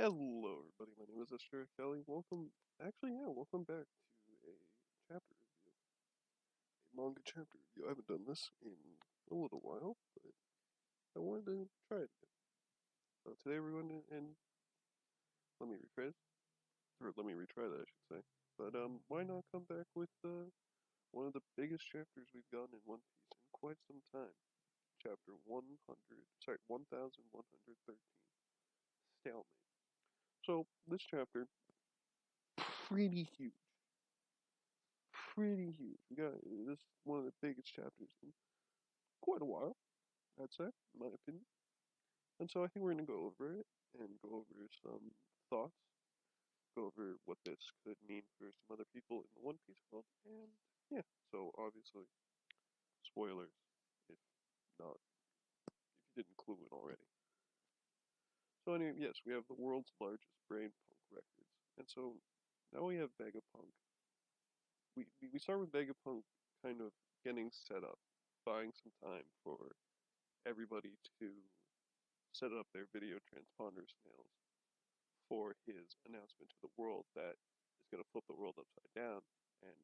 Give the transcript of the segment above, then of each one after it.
Hello, everybody. My name is Esther Kelly. Welcome back to a chapter review, a manga chapter review. I haven't done this in a little while, but I wanted to try it again. Today we're going to, and let me rephrase, or let me retry that, I should say. But why not come back with one of the biggest chapters we've gotten in One Piece in quite some time? Chapter 1113, Stalemate. So this chapter, pretty huge. Pretty huge. We got this is one of the biggest chapters in quite a while, I'd say, in my opinion. And so I think we're gonna go over it and go over some thoughts, go over what this could mean for some other people in the One Piece world, and yeah. So obviously, spoilers, if not, if you didn't clue in already. So anyway, yes, we have the world's largest brain punk records, and so now we have Vegapunk. We start with Vegapunk kind of getting set up, buying some time for everybody to set up their video transponder snails for his announcement to the world that is going to flip the world upside down, and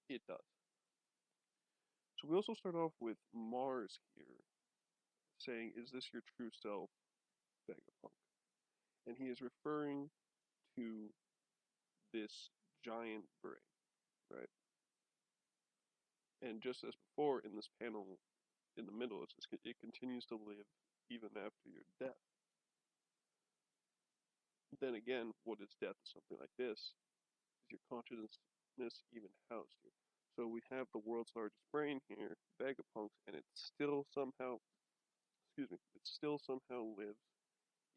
it does. So we also start off with Mars here saying, "Is this your true self, Vegapunk?" And he is referring to this giant brain, right? And just as before in this panel in the middle, it continues to live even after your death. Then again, what is death to something like this? Is your consciousness even housed here? So we have the world's largest brain here, Vegapunk's, and it still somehow lives,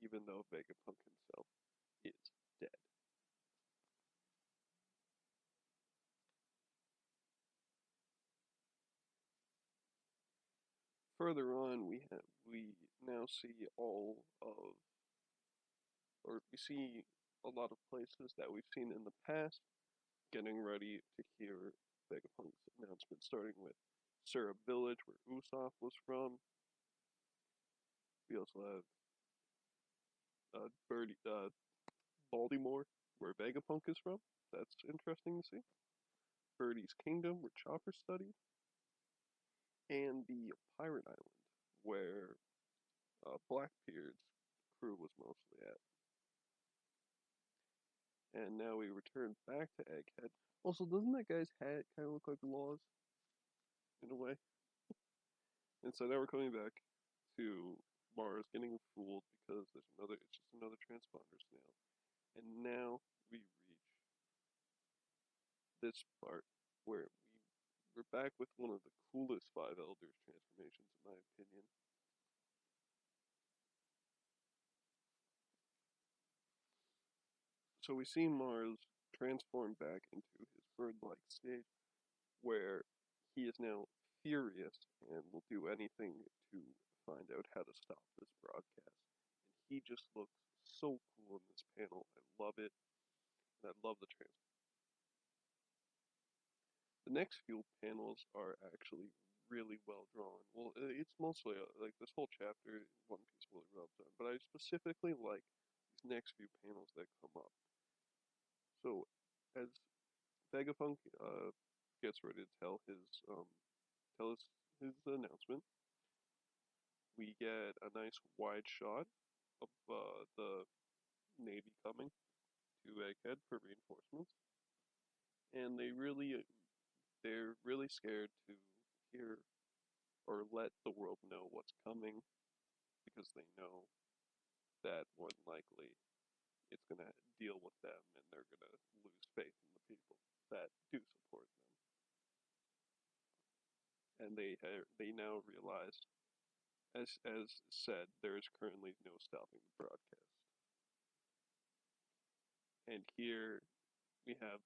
even though Vegapunk himself is dead. Further on, we now see we see a lot of places that we've seen in the past getting ready to hear Vegapunk's announcement, starting with Syrup Village, where Usopp was from. We also have Baltimore, where Vegapunk is from. That's interesting to see. Birdie's Kingdom, where Chopper studied, and the Pirate Island, where Blackbeard's crew was mostly at. And now we return back to Egghead. Also, doesn't that guy's hat kind of look like Law's in a way? And so now we're coming back to Mars getting fooled because it's just another transponder snail. And now we reach this part where we're back with one of the coolest Five Elders transformations, in my opinion. So we see Mars transform back into his bird-like state, where he is now furious and will do anything to find out how to stop this broadcast. And he just looks so cool in this panel. I love it, and I love the trans. The next few panels are actually really well drawn. Well, it's mostly like this whole chapter in One Piece really well done, but I specifically like these next few panels that come up. So, as Vegapunk gets ready to tell his announcement, we get a nice wide shot of the Navy coming to Egghead for reinforcements, and they're really scared to hear or let the world know what's coming because they know that more than likely it's going to deal with them and they're going to lose faith in the people that do support them. And they now realize, as said, there is currently no stopping the broadcast. And here we have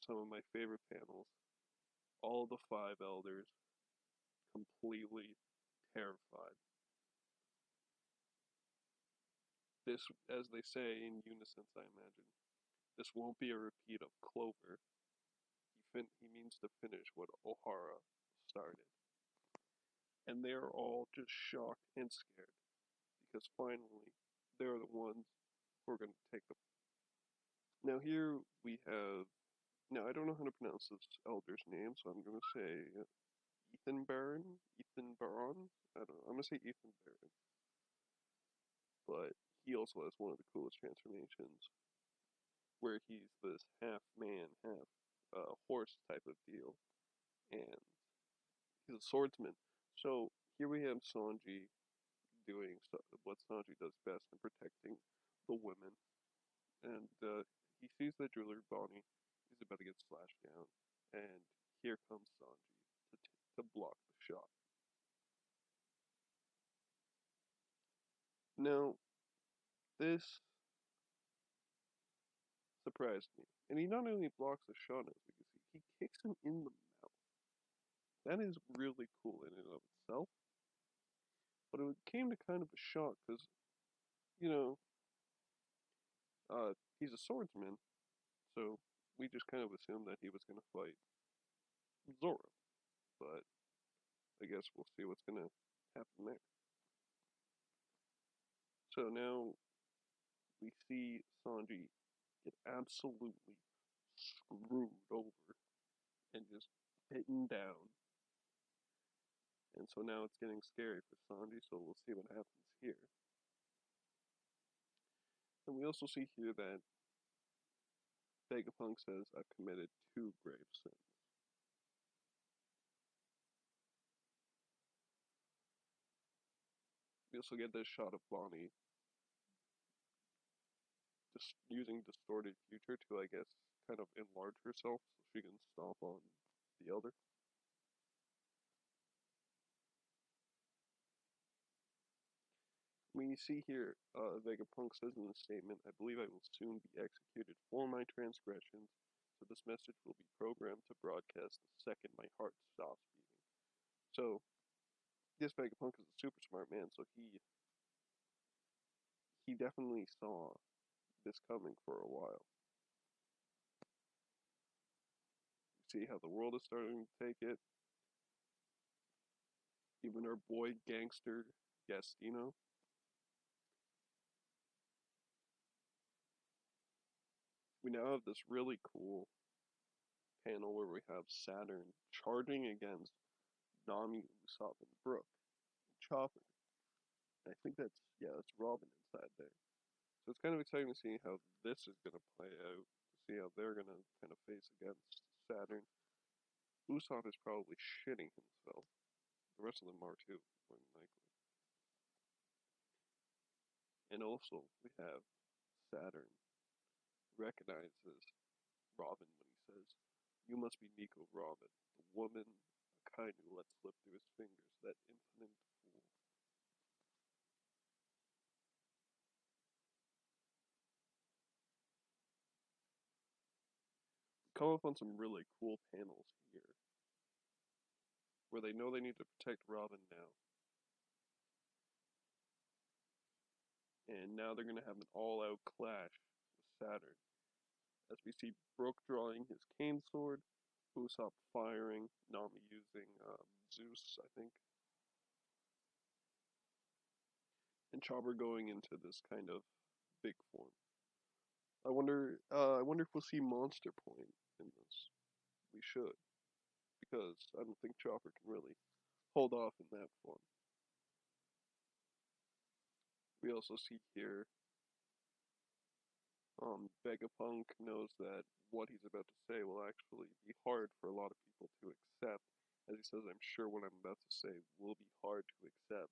some of my favorite panels. All the five elders completely terrified. This, as they say in unison, I imagine, this won't be a repeat of Clover. He means to finish what O'Hara started. And they are all just shocked and scared because finally they're the ones we're going to take the. Now here we have. Now I don't know how to pronounce this elder's name, so I'm going to say Ethan Baron, Ethan Baron. I don't know. I'm gonna say Ethan Baron, but he also has one of the coolest transformations, where he's this half man, half horse type of deal, and he's a swordsman. So here we have Sanji doing what Sanji does best in protecting the women, and he sees that Jeweler Bonnie is about to get slashed down, and here comes Sanji to block the shot. Now this surprised me, and he not only blocks the shot as we can see, he kicks him in the mouth. That is really cool in and of itself, but it came to kind of a shock because you know he's a swordsman, so we just kind of assumed that he was gonna fight Zoro, but I guess we'll see what's gonna happen there. So now we see Sanji get absolutely screwed over and just bitten down. And so now it's getting scary for Sanji, so we'll see what happens here. And we also see here that Vegapunk says, I've committed two grave sins. We also get this shot of Bonnie just using distorted future to, I guess, kind of enlarge herself so she can stomp on the elder. I mean, you see here, Vegapunk says in the statement, I believe I will soon be executed for my transgressions, so this message will be programmed to broadcast the second my heart stops beating. So, this Vegapunk is a super smart man, so he definitely saw this coming for a while. You see how the world is starting to take it. Even our boy gangster Gastino. We now have this really cool panel where we have Saturn charging against Nami, Usopp, and Brook, and Chopper. And I think that's Robin inside there. So it's kind of exciting to see how this is going to play out, to see how they're going to kind of face against Saturn. Usopp is probably shitting himself. The rest of them are too, more than likely. And also, we have Saturn recognizes Robin when he says, You must be Nico Robin, the woman Akainu let slip through his fingers, that infinite fool. We come up on some really cool panels here, where they know they need to protect Robin now. And now they're going to have an all-out clash with Saturn. As we see Brook drawing his cane sword, Usopp firing, Nami using Zeus, I think, and Chopper going into this kind of big form. I wonder if we'll see Monster Point in this. We should, because I don't think Chopper can really hold off in that form. We also see here Vegapunk knows that what he's about to say will actually be hard for a lot of people to accept. As he says, I'm sure what I'm about to say will be hard to accept.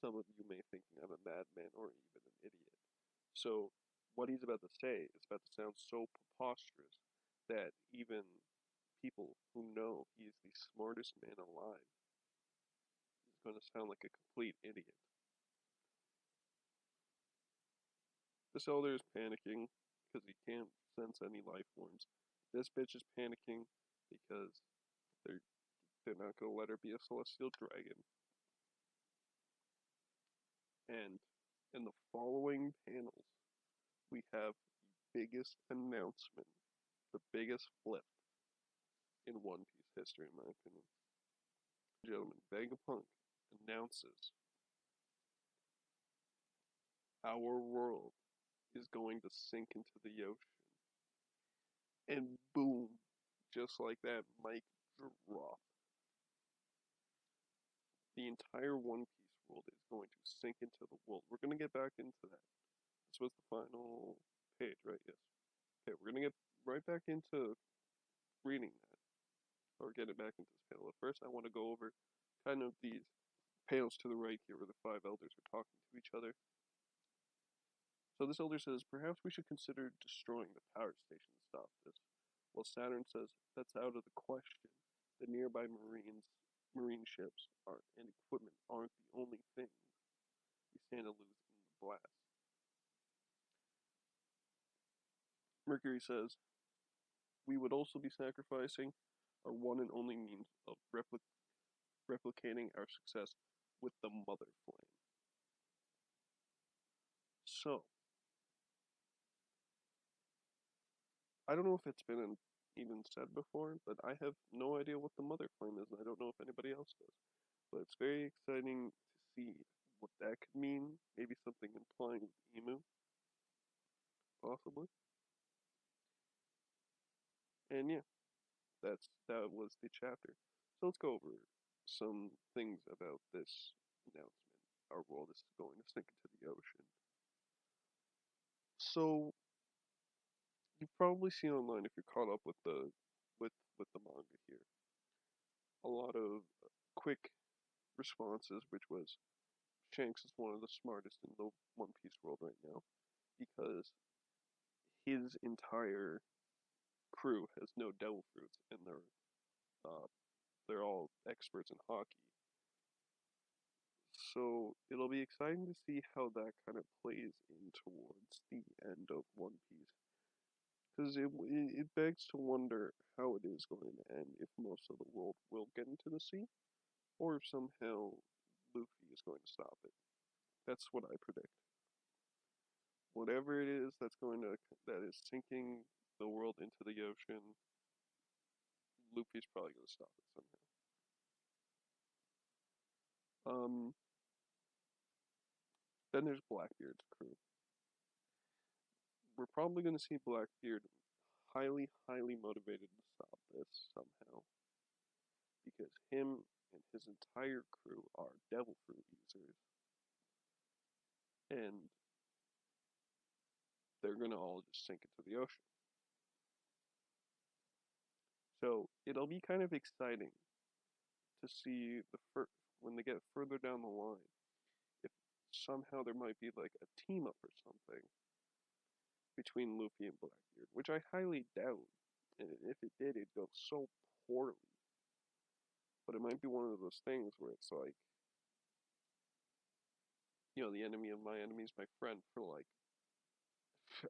Some of you may think I'm a madman or even an idiot. So, what he's about to say is about to sound so preposterous that even people who know he is the smartest man alive is going to sound like a complete idiot. This elder is panicking because he can't sense any life forms. This bitch is panicking because they're they're not gonna let her be a celestial dragon. And in the following panels, we have the biggest announcement, the biggest flip in One Piece history, in my opinion. Gentlemen, Vegapunk announces our world is going to sink into the ocean. And boom, just like that, mic drop. The entire One Piece world is going to sink into the world. We're going to get back into that. This was the final page, right? Yes. Okay, we're going to get right back into reading that, or get it back into this panel. At first, I want to go over kind of these panels to the right here where the five elders are talking to each other. So this elder says, perhaps we should consider destroying the power station to stop this. While Saturn says, that's out of the question. The nearby marine ships and equipment aren't the only things we stand to lose in the blast. Mercury says, we would also be sacrificing our one and only means of replicating our success with the mother flame. So, I don't know if it's been even said before, but I have no idea what the mother flame is, and I don't know if anybody else does. But it's very exciting to see what that could mean. Maybe something implying with Emu, possibly. And yeah, that was the chapter. So let's go over some things about this announcement. Our world is going to sink into the ocean. So you've probably seen online if you're caught up with the manga here, a lot of quick responses, which was Shanks is one of the smartest in the One Piece world right now because his entire crew has no devil fruits and they're all experts in hockey. So it'll be exciting to see how that kind of plays in towards the end of One Piece. Because it begs to wonder how it is going to end if most of the world will get into the sea, or if somehow Luffy is going to stop it. That's what I predict. Whatever it is that is sinking the world into the ocean, Luffy's probably going to stop it somehow. Then there's Blackbeard's crew. We're probably going to see Blackbeard highly motivated to stop this somehow, because him and his entire crew are devil fruit users, and they're going to all just sink into the ocean. So it'll be kind of exciting to see when they get further down the line, if somehow there might be like a team up or something between Luffy and Blackbeard, which I highly doubt. And if it did, it'd go so poorly. But it might be one of those things where it's like, the enemy of my enemy is my friend for like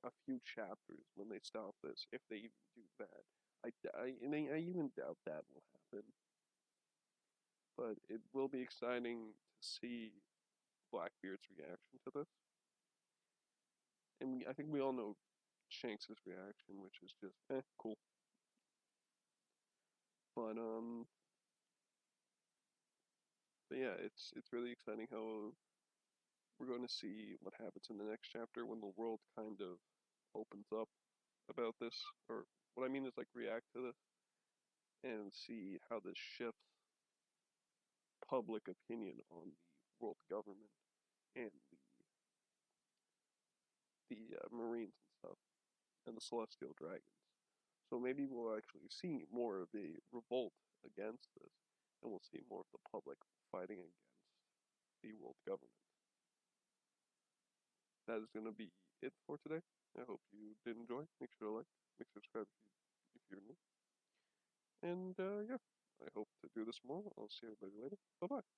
a few chapters when they stop this, if they even do that. I even doubt that will happen. But it will be exciting to see Blackbeard's reaction to this. And I think we all know Shanks' reaction, which is just, cool. But yeah, it's really exciting how we're going to see what happens in the next chapter when the world kind of opens up about this, or what I mean is like react to this and see how this shifts public opinion on the world government and the Marines and stuff and the Celestial Dragons. So maybe we'll actually see more of a revolt against this, and we'll see more of the public fighting against the world government. That is going to be it for today. I hope you did enjoy. Make sure to like, make sure to subscribe if you're new. And yeah, I hope to do this more. I'll see everybody later. Bye bye.